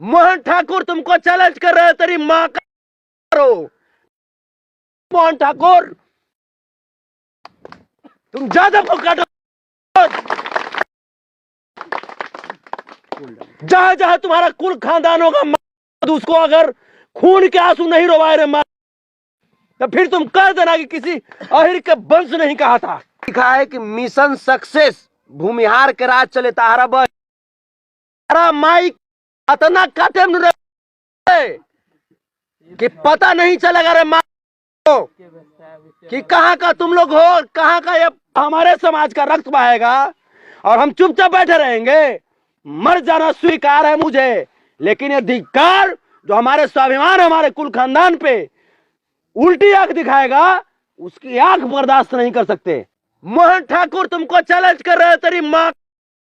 मोहन ठाकुर तुमको चैलेंज कर रहे हैं, तेरी माँ का करो। मोहन ठाकुर तुम ज्यादा को काटो। जहां जहां तुम्हारा कुल खानदान होगा, उसको अगर खून के आंसू नहीं रोवाए रे माँ, तो फिर तुम कह देना कि किसी अहिर के वंश नहीं कहा था। लिखा है कि मिशन सक्सेस, भूमिहार के राज चले तारा बस माई अतना काटे कि पता नहीं चलेगा रे माँ कि कहाँ का तुम लोग हो, कहाँ का ये हमारे समाज का रक्त बहेगा और हम चुपचाप बैठे रहेंगे। मर जाना स्वीकार है मुझे, लेकिन ये धिक्कार जो हमारे स्वाभिमान, हमारे कुल खानदान पे उल्टी आंख दिखाएगा, उसकी आंख बर्दाश्त नहीं कर सकते। मोहन ठाकुर तुमको चैलेंज कर रहे हैं, तेरी माँ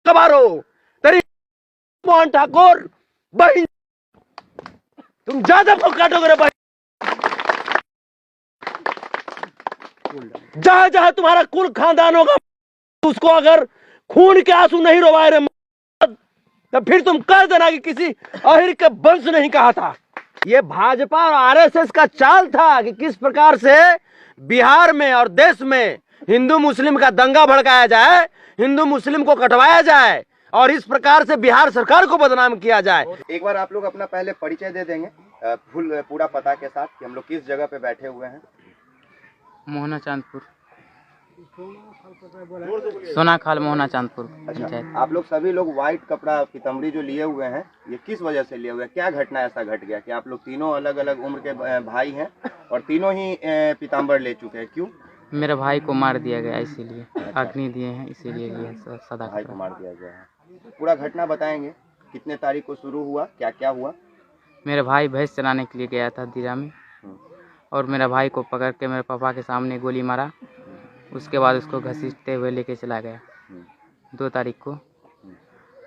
कबारो, तेरी मोहन ठाकुर बहन, तुम ज्यादा को काटोगे रे बहन। जहां जहां तुम्हारा कुल खानदान होगा, उसको अगर खून के आंसू नहीं रोवाए रे तो फिर तुम कह देना कि किसी अहिर के वंश नहीं कहा था। ये भाजपा और आरएसएस का चाल था कि किस प्रकार से बिहार में और देश में हिंदू मुस्लिम का दंगा भड़काया जाए, हिंदू मुस्लिम को कटवाया जाए और इस प्रकार से बिहार सरकार को बदनाम किया जाए। एक बार आप लोग अपना पहले परिचय दे देंगे फुल पूरा पता के साथ कि हम लोग किस जगह पे बैठे हुए हैं। मोहना चांदपुर, सोना खाल मोहना चांदपुर। अच्छा, आप लोग सभी लोग व्हाइट कपड़ा पीतम्बरी जो लिए हुए हैं, ये किस वजह से लिए हुए हैं? क्या घटना ऐसा घट गया कि आप लोग तीनों अलग अलग उम्र के भाई हैं और तीनों ही पीताम्बर ले चुके हैं? क्यों? मेरे भाई को मार दिया गया, इसीलिए अग्नि दिए हैं, इसीलिए लिए सदा भाई को मार दिया गया है। पूरा घटना बताएंगे, कितने तारीख को शुरू हुआ, क्या क्या हुआ? मेरे भाई भैंस चराने के लिए गया था दिरा में, और मेरा भाई को पकड़ के मेरे पापा के सामने गोली मारा। उसके बाद उसको घसीटते हुए लेके चला गया 2 तारीख को,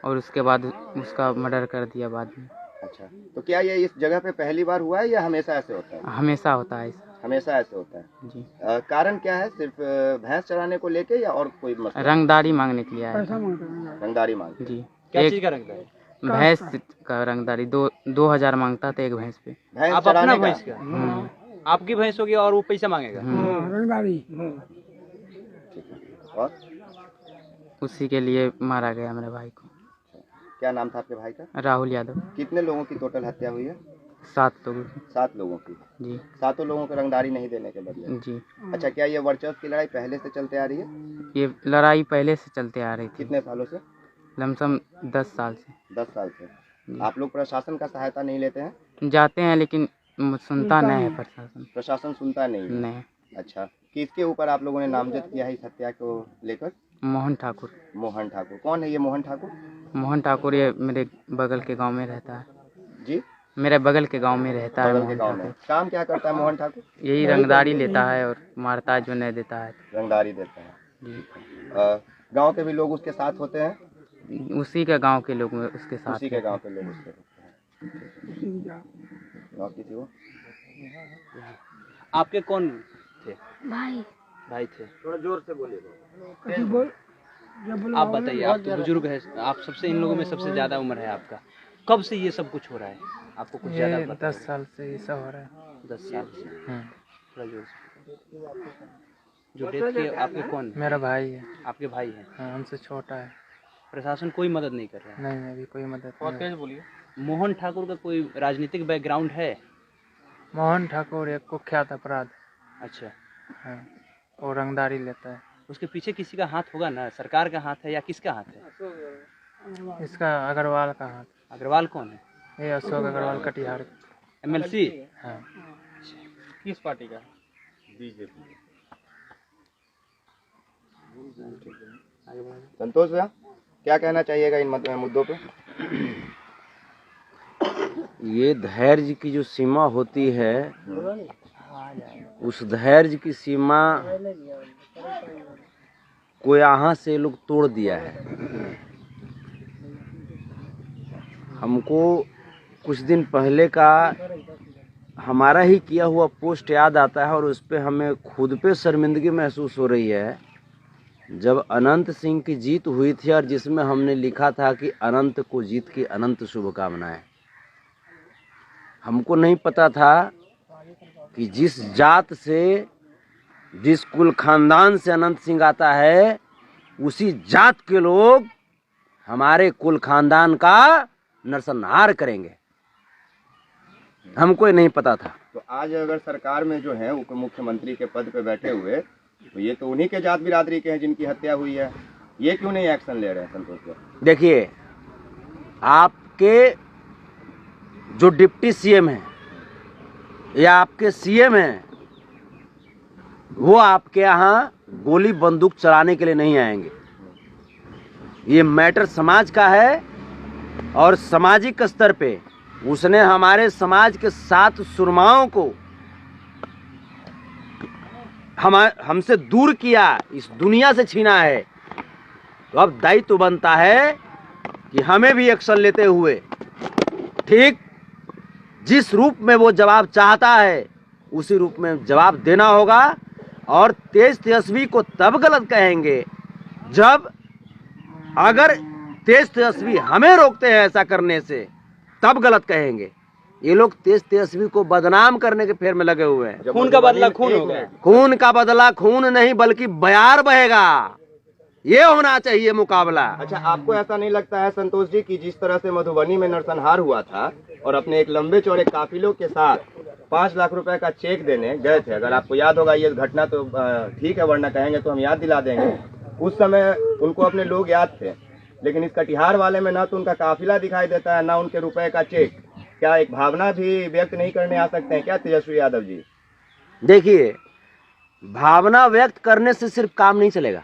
और उसके बाद उसका मर्डर कर दिया बाद में। अच्छा, तो क्या ये इस जगह पे पहली बार हुआ है या हमेशा ऐसे होता है? हमेशा होता है ऐसा। हमेशा ऐसे होता है जी। कारण क्या है? सिर्फ भैंस चराने को लेके या और कोई मसला? रंगदारी मांगने के लिए आया था। रंगदारी मांग जी। क्या चीज का रंगदारी? भैंस का रंगदारी 2,000 मांगता था एक भैंस पे। भैंस आप अपना चराने भैंस का? का, आपकी भैंस होगी और वो पैसा मांगेगा। और उसी के लिए मारा गया मेरे भाई को। क्या नाम था आपके भाई का? राहुल यादव। कितने लोगों की टोटल हत्या हुई है? 7 लोग। 7 लोगों की। जी। 7 लोगों को रंगदारी नहीं देने के बदले? जी। अच्छा, क्या ये वर्चस्व की लड़ाई पहले से चलते आ रही है? ये लड़ाई पहले से चलते आ रही थी। कितने सालों से? लमसम 10 साल से। 10 साल से। आप लोग प्रशासन का सहायता नहीं लेते हैं? जाते हैं लेकिन सुनता नहीं है प्रशासन। प्रशासन सुनता नहीं है? नहीं। अच्छा, किसके ऊपर आप लोगों ने नामजद किया है इस हत्या को लेकर? मोहन ठाकुर। मोहन ठाकुर। कौन है ये मोहन ठाकुर? मोहन ठाकुर ये मेरे बगल के गांव में रहता है। जी? मेरे बगल के गांव में रहता है। बगल के गांव में। काम क्या करता है मोहन ठाकुर? यही रंगदारी लेता है और मारता है जो नहीं देता है। रंगदारी देता है। जी। गांव के भी लोग उसके साथ होते हैं? उसी के गांव के लोग उसके साथ। उसी के गांव के लोग उसके होते हैं। और किसी को? आपके कौन थे? भाई थे। थोड़ा जोर से बोलिए। आप बताइए, आप तो बुजुर्ग है, आप सबसे इन लोगों में सबसे ज्यादा उम्र है आपका। कब से ये सब कुछ हो रहा है? आपको कुछ ज्यादा पता? 10 साल से ये सब हो रहा है। 10 साल से। थोड़ा जोर से। जो डेथ किए आपके कौन? मेरा भाई है। आपके भाई है? हाँ, हमसे छोटा है। प्रशासन कोई मदद नहीं कर रहा है? नहीं, अभी कोई मदद नहीं। बोलिए। मोहन ठाकुर का कोई राजनीतिक बैकग्राउंड है? मोहन ठाकुर एक कुख्यात अपराध। अच्छा। हाँ, वो रंगदारी लेता है। उसके पीछे किसी का हाथ होगा ना? सरकार का हाथ है या किसका हाथ है? इसका अग्रवाल का हाथ। अग्रवाल कौन है? ये अशोक अग्रवाल कटिहार। MLC? हाँ। किस पार्टी का? बीजेपी। संतोष भैया, क्या कहना चाहिएगा इन मुद्दों पे? ये धैर्य की जो सीमा होती है, उस धैर्य की सीमा को यहाँ से लोग तोड़ दिया है। हमको कुछ दिन पहले का हमारा ही किया हुआ पोस्ट याद आता है और उस पर हमें खुद पे शर्मिंदगी महसूस हो रही है। जब अनंत सिंह की जीत हुई थी और जिसमें हमने लिखा था कि अनंत को जीत की अनंत शुभकामनाएं, हमको नहीं पता था कि जिस जात से, जिस कुल खानदान से अनंत सिंह आता है, उसी जात के लोग हमारे कुल खानदान का नरसंहार करेंगे। हमको ये नहीं पता था। तो आज अगर सरकार में जो है उप मुख्यमंत्री के पद पे बैठे हुए, तो ये तो उन्हीं के जात बिरादरी के हैं जिनकी हत्या हुई है, ये क्यों नहीं एक्शन ले रहे हैं संतोष जी? देखिए, आपके जो डिप्टी सीएम हैं या आपके सीएम हैं, वो आपके यहाँ गोली बंदूक चलाने के लिए नहीं आएंगे। ये मैटर समाज का है और सामाजिक स्तर पे उसने हमारे समाज के 7 सुरमाओं को हमसे दूर किया, इस दुनिया से छीना है। तो अब दायित्व बनता है कि हमें भी एक्शन लेते हुए ठीक जिस रूप में वो जवाब चाहता है उसी रूप में जवाब देना होगा। और तेज तेजस्वी को तब गलत कहेंगे जब, अगर तेज तेजस्वी हमें रोकते हैं ऐसा करने से, तब गलत कहेंगे। ये लोग तेज तेजस्वी को बदनाम करने के फेर में लगे हुए हैं। खून का बदला खून होगा। खून का बदला खून नहीं बल्कि बयार बहेगा। ये होना चाहिए मुकाबला। अच्छा, आपको ऐसा नहीं लगता है संतोष जी कि जिस तरह से मधुबनी में नरसंहार हुआ था और अपने एक लंबे चौड़े काफिलों के साथ 5 लाख रुपए का चेक देने गए थे, अगर आपको याद होगा ये घटना, तो ठीक है, वरना कहेंगे तो हम याद दिला देंगे। उस समय उनको अपने लोग याद थे, लेकिन इस कटिहार वाले में ना तो उनका काफिला दिखाई देता है, ना उनके रुपए का चेक। क्या एक भावना भी व्यक्त नहीं करने आ सकते हैं क्या तेजस्वी यादव जी? देखिए, भावना व्यक्त करने से सिर्फ काम नहीं चलेगा।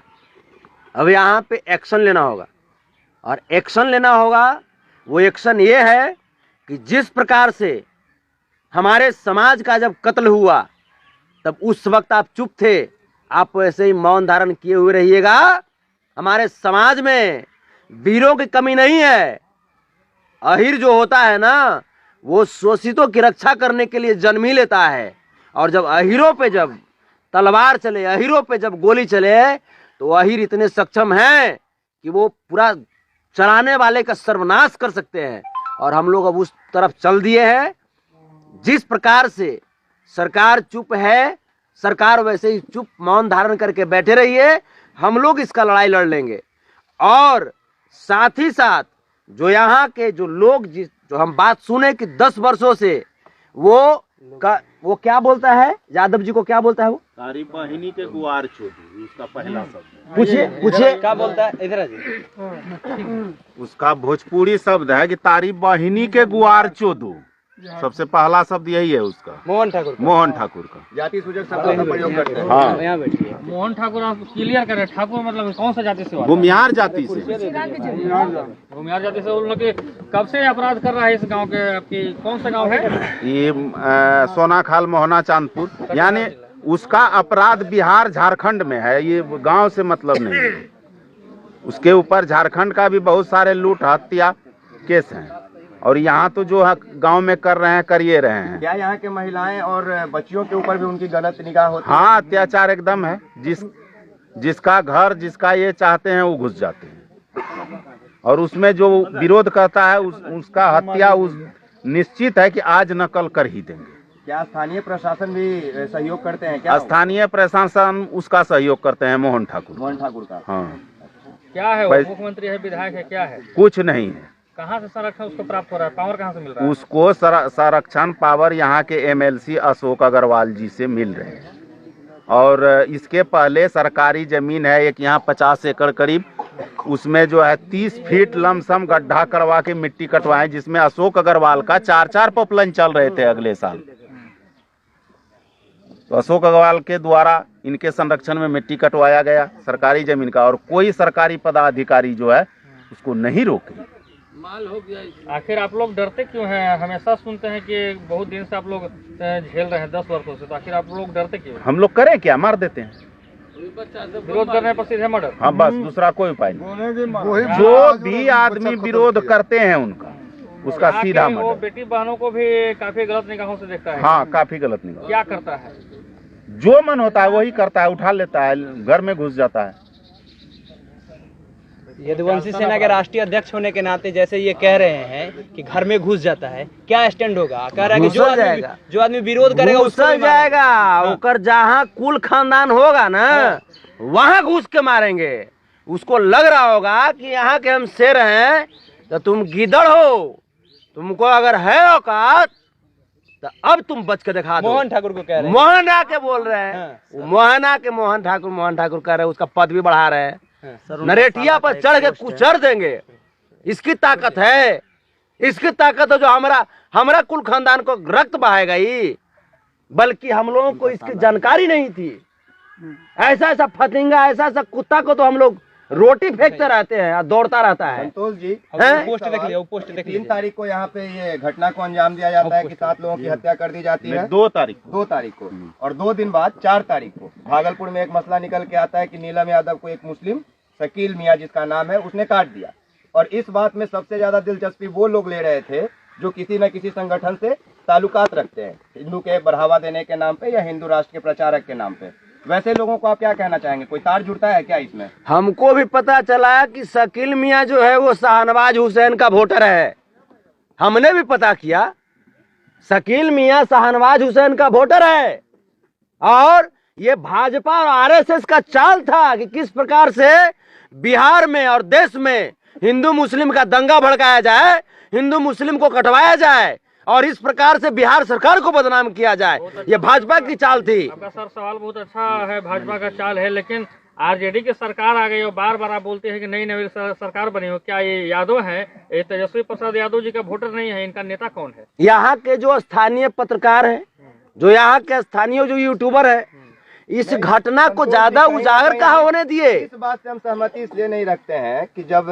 अब यहाँ पे एक्शन लेना होगा, और एक्शन लेना होगा, वो एक्शन ये है कि जिस प्रकार से हमारे समाज का जब कत्ल हुआ तब उस वक्त आप चुप थे, आप वैसे ही मौन धारण किए हुए रहिएगा। हमारे समाज में वीरों की कमी नहीं है। अहिर जो होता है ना, वो शोषितों की रक्षा करने के लिए जन्म ही लेता है, और जब अहिरों पे जब तलवार चले, अहिरों पे जब गोली चले, तो अहिर इतने सक्षम हैं कि वो पूरा चलाने वाले का सर्वनाश कर सकते हैं। और हम लोग अब उस तरफ चल दिए हैं। जिस प्रकार से सरकार चुप है, सरकार वैसे ही चुप मौन धारण करके बैठे रहिए। हम लोग इसका लड़ाई लड़ लेंगे। और साथ ही साथ जो यहाँ के जो लोग जो हम बात सुने कि 10 वर्षों से वो क्या बोलता है, यादव जी को क्या बोलता है वो? तारी बहिनी के गुआर चोदी, उसका पहला शब्द। पूछिए क्या बोलता है? इधर आ जी। उसका भोजपुरी शब्द है कि तारी बहिनी के गुआर चोदू। सबसे पहला शब्द यही है उसका, मोहन ठाकुर। मोहन ठाकुर का। जाति सूचक शब्दों का प्रयोग करते हैं। हाँ, यहाँ बैठिए। मोहन ठाकुर, आप क्लियर करें, ठाकुर मतलब कौन सा जाति से हो? भूमियार जाति से। भूमियार जाति से। उन लोग के कब से अपराध कर रहा है इस गांव के? आपकी कौन सा गांव है? ये सोनाखाल मोहना चांदपुर, यानी उसका अपराध बिहार झारखंड में है, ये गांव से मतलब नहीं है। उसके ऊपर झारखंड का भी बहुत सारे लूट हत्या केस हैं, और यहाँ तो जो गांव में कर रहे हैं, कर ये रहे हैं। क्या यहाँ के महिलाएं और बच्चियों के ऊपर भी उनकी गलत निगाह होती है? हाँ, अत्याचार एकदम है। जिसका घर, जिसका ये चाहते हैं वो घुस जाते हैं, और उसमें जो विरोध करता है उसका हत्या निश्चित है कि आज न कल कर ही देंगे। क्या स्थानीय प्रशासन भी सहयोग करते हैं क्या? स्थानीय प्रशासन उसका सहयोग करते हैं, मोहन ठाकुर का। हाँ। क्या है वो? मुख्यमंत्री है, विधायक है, क्या है? कुछ नहीं है। कहाँ से संरक्षण उसको प्राप्त हो रहा है? पावर कहाँ से मिल रहा है उसको? संरक्षण पावर यहाँ के MLC अशोक अग्रवाल जी से मिल रहे हैं। और इसके पहले सरकारी जमीन है एक यहाँ 50 एकड़ करीब, उसमें जो है 30 फीट लमसम गड्ढा करवा के मिट्टी कटवाए, जिसमें अशोक अग्रवाल का 4-4 पॉपलाइन चल रहे थे अगले साल। तो अशोक अग्रवाल के द्वारा इनके संरक्षण में मिट्टी कटवाया गया सरकारी जमीन का, और कोई सरकारी पदाधिकारी जो है उसको नहीं रोके। आखिर आप लोग डरते क्यों हैं? हमेशा सुनते हैं कि बहुत दिन से आप लोग झेल रहे हैं 10 वर्षों से, तो आखिर आप लोग डरते क्यों? हम लोग करें क्या? मार देते हैं। विरोध करने पर सीधे मर्डर। हाँ, बस, दूसरा कोई उपाय नहीं। जो भी आदमी विरोध करते हैं उनका, उसका सीधा वो मर्डर। बेटी बहनों को भी काफी गलत निगाहों से देखता है। हाँ, काफी गलत निगाह। क्या करता है? जो मन होता है वही करता है, उठा लेता है, घर में घुस जाता है। यदुवंशी सेना के राष्ट्रीय अध्यक्ष होने के नाते जैसे ये कह रहे हैं कि घर में घुस जाता है, क्या स्टैंड होगा? कह रहा है कि जो आदमी विरोध करेगा उसको घुस जाएगा। ओकर जहाँ कुल खानदान होगा ना वहाँ घुस के मारेंगे। उसको लग रहा होगा कि यहाँ के हम शेर हैं तो तुम गीदड़ हो, तुमको अगर है औकात तो अब तुम बच के दिखा दो। मोहन ठाकुर को कह रहे हैं। मोहन आके बोल रहे हैं, मोहन ठाकुर कह रहे हैं, उसका पद भी बढ़ा रहे हैं। नरेटिया पर चढ़ के कुचर देंगे। इसकी ताकत है, इसकी ताकत है जो हमारा कुल खानदान को रक्त बहाएगा ही, बल्कि हम लोगों को इसकी जानकारी नहीं थी। ऐसा फतिंगा, ऐसा कुत्ता को तो हम लोग रोटी फेंकते रहते हैं, दौड़ता रहता है। संतोष जी, पोस्ट देख लिया, पोस्ट देख लिया। 3 तारीख को यहाँ पे ये घटना को अंजाम दिया जाता है कि 7 लोगों की हत्या कर दी जाती है। 2 तारीख 2 तारीख को, और 2 दिन बाद 4 तारीख को भागलपुर में एक मसला निकल के आता है कि नीलम यादव को एक मुस्लिम शकील मियाँ जिसका नाम है उसने काट दिया। और इस बात में सबसे ज्यादा दिलचस्पी वो लोग ले रहे थे जो किसी न किसी संगठन से ताल्लुकात रखते हैं, हिंदू के बढ़ावा देने के नाम पे या हिंदू राष्ट्र के प्रचारक के नाम पे। वैसे लोगों को आप क्या कहना चाहेंगे? कोई तार जुड़ता है क्या इसमें? हमको भी पता चला कि शकील मियाँ जो है वो शाहनवाज हुसैन का वोटर है। हमने भी पता किया, शकील मियाँ शाहनवाज हुसैन का वोटर है। और ये भाजपा और आरएसएस का चाल था कि किस प्रकार से बिहार में और देश में हिंदू मुस्लिम का दंगा भड़काया जाए, हिंदू मुस्लिम को कटवाया जाए और इस प्रकार से बिहार सरकार को बदनाम किया जाए। ये भाजपा की चाल थी। आपका सर सवाल बहुत अच्छा है, भाजपा का चाल है, लेकिन आरजेडी की सरकार आ गई और बार बार आप बोलते हैं कि नई नई सरकार बनी हो। क्या ये यादव है, ये तेजस्वी प्रसाद यादव जी का वोटर नहीं है? इनका नेता कौन है? यहाँ के जो स्थानीय पत्रकार हैं, जो यहाँ के स्थानीय जो यूट्यूबर है, इस घटना को ज्यादा उजागर कहाँ होने दिए। इस बात से हम सहमति इसलिए नहीं रखते हैं कि जब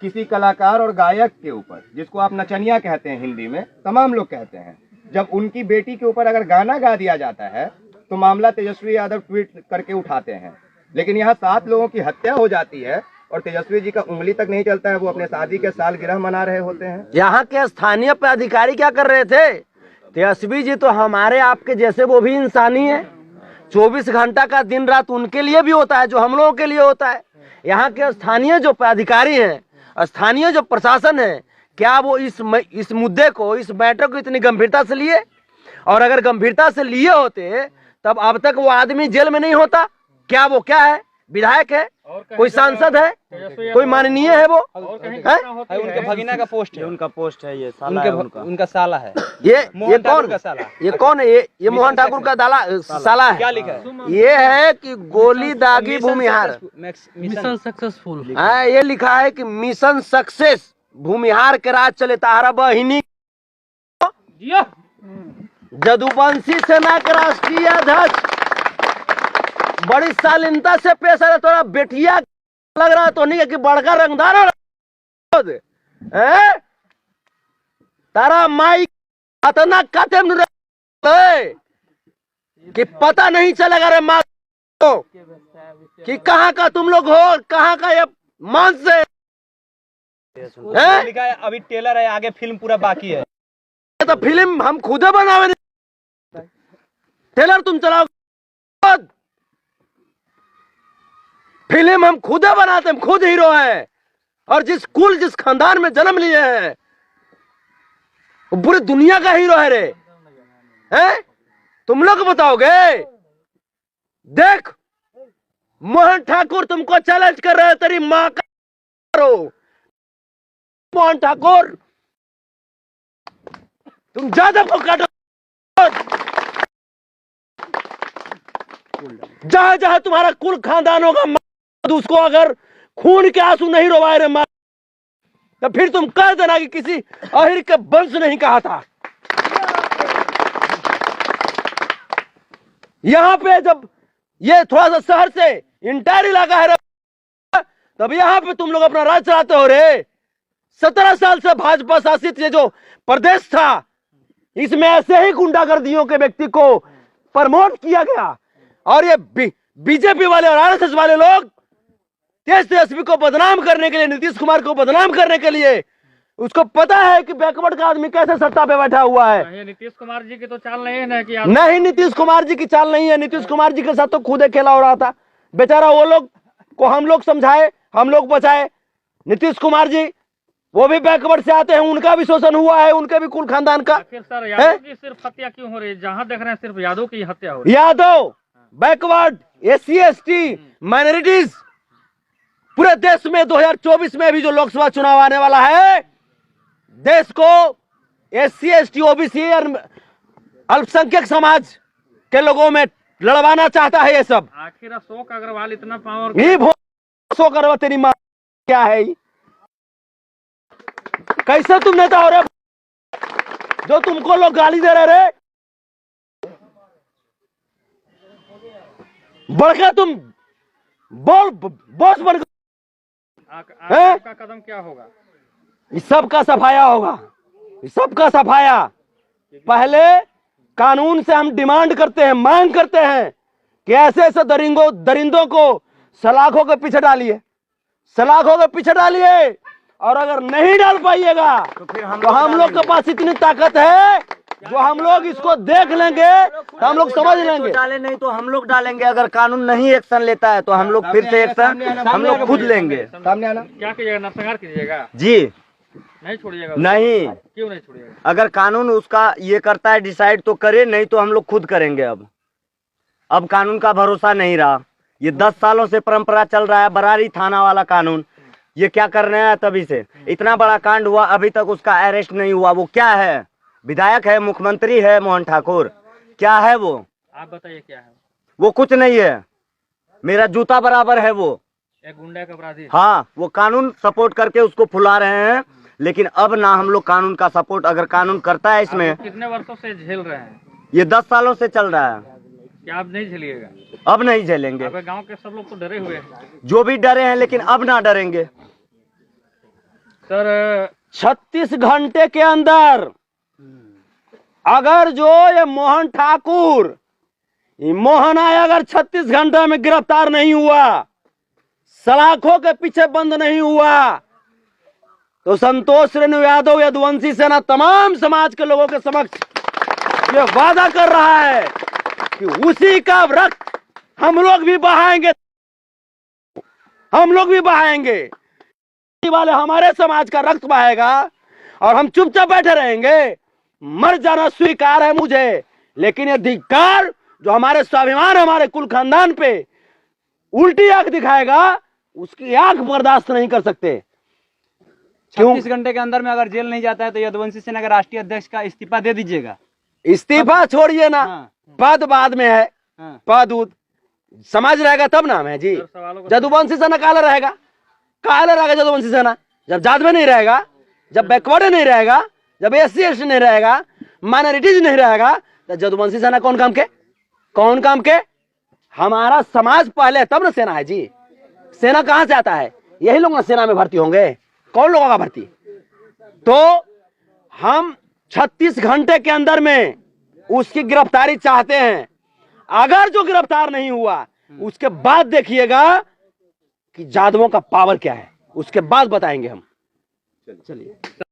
किसी कलाकार और गायक के ऊपर, जिसको आप नचनिया कहते हैं हिंदी में, तमाम लोग कहते हैं, जब उनकी बेटी के ऊपर अगर गाना गा दिया जाता है तो मामला तेजस्वी यादव ट्वीट करके उठाते हैं। लेकिन यहाँ 7 लोगों की हत्या हो जाती है और तेजस्वी जी का उंगली तक नहीं चलता है, वो अपने शादी के सालगिरह मना रहे होते हैं। यहाँ के स्थानीय पदाधिकारी क्या कर रहे थे? तेजस्वी जी तो हमारे आपके जैसे वो भी इंसानी है। 24 घंटा का दिन रात उनके लिए भी होता है जो हम लोगों के लिए होता है। यहाँ के स्थानीय जो पदाधिकारी हैं, स्थानीय जो प्रशासन है, क्या वो इस मुद्दे को, इस मैटर को इतनी गंभीरता से लिए? और अगर गंभीरता से लिए होते तब अब तक वो आदमी जेल में नहीं होता। क्या वो क्या है? विधायक है, कोई सांसद है, कोई माननीय है? वो है? उनके भगीना का पोस्ट है, उनका पोस्ट है, ये साला है उनका साला है। ये कौन? का साला। ये कौन है? ये मोहन ठाकुर का साला है। क्या लिखा है? ये है कि गोली दागी भूमिहार, मिशन सक्सेसफुल। ये लिखा है कि मिशन सक्सेस भूमिहार के राज चले तारा बहिनी। यदुवंशी सेना के राष्ट्रीय अध्यक्ष बड़ी शालीनता से पेश आ रहा। थोड़ा बेटिया लग रहा तो नहीं है कि बड़का रंगदार है? तारा माई इतना कथम कि पता नहीं चलेगा रे माँ कि कहाँ का तुम लोग हो, कहाँ का ये मांस से लिखा है। अभी टेलर है, आगे फिल्म पूरा बाकी है। तो फिल्म हम खुद बनावे, ट्रेलर तुम चलाओ। फिल्म हम खुद बनाते, हम खुद हीरो हैं। और जिस खानदान में जन्म लिए हैं वो पूरी दुनिया का हीरो है रे। हैं? तुम लोग बताओगे? देख, मोहन ठाकुर तुमको चैलेंज कर रहे हैं, तेरी माँ का करो। मोहन ठाकुर तुम जादव को काटो। जहां जहां तुम्हारा कुल खानदान होगा, उसको अगर खून के आंसू नहीं रोवाए रे मां, तो फिर तुम कह देना कि किसी अहिर के वंश नहीं कहा था। यहां पे जब ये थोड़ा सा शहर से इंटायर इलाका है रे, तब यहां पे तुम लोग अपना राज चलाते हो रे। 17 साल से भाजपा शासित ये जो प्रदेश था, इसमें ऐसे ही गुंडागर्दियों के व्यक्ति को प्रमोट किया गया। और ये बीजेपी वाले और आरएसएस वाले लोग तेजस्वी को बदनाम करने के लिए, नीतीश कुमार को बदनाम करने के लिए, उसको पता है कि बैकवर्ड का आदमी कैसे सत्ता पे बैठा हुआ है। ये नीतीश कुमार जी की तो चाल नहीं है ना कि नहीं, नीतीश कुमार जी की चाल नहीं है। नीतीश कुमार जी के साथ तो खुद खेला हो रहा था बेचारा। वो लोग को हम लोग समझाए, हम लोग बचाए, नीतीश कुमार जी वो भी बैकवर्ड से आते हैं, उनका भी शोषण हुआ है, उनके भी कुल खानदान का। आखिर सर यादव की सिर्फ हत्या क्यों हो रही है? जहाँ देख रहे हैं सिर्फ यादव की हत्या हो रही है। Yadav, backward, SC ST, minorities, पूरे देश में 2024 में भी जो लोकसभा चुनाव आने वाला है, देश को SC ST OBC और अल्पसंख्यक समाज के लोगों में लड़वाना चाहता है ये सब। आखिर अशोक अग्रवाल इतना पावर ये सो करवा तेरी माँ क्या है ये? कैसे तुम नेता हो रहे जो तुमको लोग गाली दे रहे रे? बढ़कर तुम बॉस बन गए। आपका कदम क्या होगा? इस सब का सफाया होगा, इस सब का सफाया। पहले कानून से हम डिमांड करते हैं, मांग करते हैं कि ऐसे ऐसे दरिंदों को सलाखों के पीछे डालिए, सलाखों के पीछे डालिए। और अगर नहीं डाल पाइएगा तो हम लोग के पास इतनी ताकत है जो हम लोग इसको देख लेंगे तो हम लोग समझ लेंगे। डाले नहीं तो हम लोग डालेंगे। अगर कानून नहीं एक्शन लेता है तो हम लोग फिर से एक्शन हम लोग खुद लेंगे। सामने आना। क्या कीजिएगा? नरसंहार कीजिएगा? जी नहीं छोड़िएगा? नहीं, क्यों नहीं छोड़िएगा? अगर कानून उसका ये करता है डिसाइड तो करे, नहीं तो हम लोग खुद करेंगे। अब कानून का भरोसा नहीं रहा। ये 10 सालों से परंपरा चल रहा है, बरारी थाना वाला कानून। ये क्या कर रहे हैं? तभी से इतना बड़ा कांड हुआ, अभी तक उसका अरेस्ट नहीं हुआ। वो क्या है? विधायक है, मुख्यमंत्री है मोहन ठाकुर, क्या है वो? आप बताइए क्या है? वो कुछ नहीं है, मेरा जूता बराबर है वो। एक गुंडा का अपराधी। हाँ, वो कानून सपोर्ट करके उसको फुला रहे हैं, लेकिन अब ना हम लोग कानून का सपोर्ट अगर कानून करता है इसमें। कितने वर्षों से झेल रहे हैं? ये 10 सालों से चल रहा है। क्या आप नहीं झेलिएगा? अब नहीं झेलेंगे। आपके गांव के सब लोग तो डरे हुए हैं। जो भी डरे हैं, लेकिन अब ना डरेंगे। सर 36 घंटे के अंदर अगर जो ये मोहन ठाकुर, ये मोहन आय अगर 36 घंटे में गिरफ्तार नहीं हुआ, सलाखों के पीछे बंद नहीं हुआ, तो संतोष रेणु यादव, यदुवंशी सेना, तमाम समाज के लोगों के समक्ष ये वादा कर रहा है कि उसी का रक्त हम लोग भी बहाएंगे, हम लोग भी बहाएंगे। वाले हमारे समाज का रक्त बहाएगा और हम चुपचाप बैठे रहेंगे। मर जाना स्वीकार है मुझे, लेकिन ये धिक्कार जो हमारे स्वाभिमान, हमारे कुल खानदान पे उल्टी आंख दिखाएगा, उसकी आंख बर्दाश्त नहीं कर सकते। 36 घंटे के अंदर में अगर जेल नहीं जाता है तो यदुवंशी सेना का राष्ट्रीय अध्यक्ष का इस्तीफा दे दीजिएगा। इस्तीफा छोड़िए ना, हाँ। पद बाद में है। हाँ। पद समाज रहेगा तब नाम है जी। यदुवंशी सेना काला रहेगा, काला रहेगा यदुवंशी सेना। जब जात में नहीं रहेगा, जब बैकवर्ड नहीं रहेगा, जब SC ST नहीं रहेगा, माइनॉरिटीज नहीं रहेगा, तो यदुवंशी सेना कौन काम के? कौन काम के? हमारा समाज पहले तब ना सेना है जी। सेना कहां से आता है? यही लोग ना सेना में भर्ती होंगे। कौन लोगों का भर्ती? तो हम 36 घंटे के अंदर में उसकी गिरफ्तारी चाहते हैं। अगर जो गिरफ्तार नहीं हुआ, उसके बाद देखिएगा कि जादवों का पावर क्या है, उसके बाद बताएंगे हम। चलिए।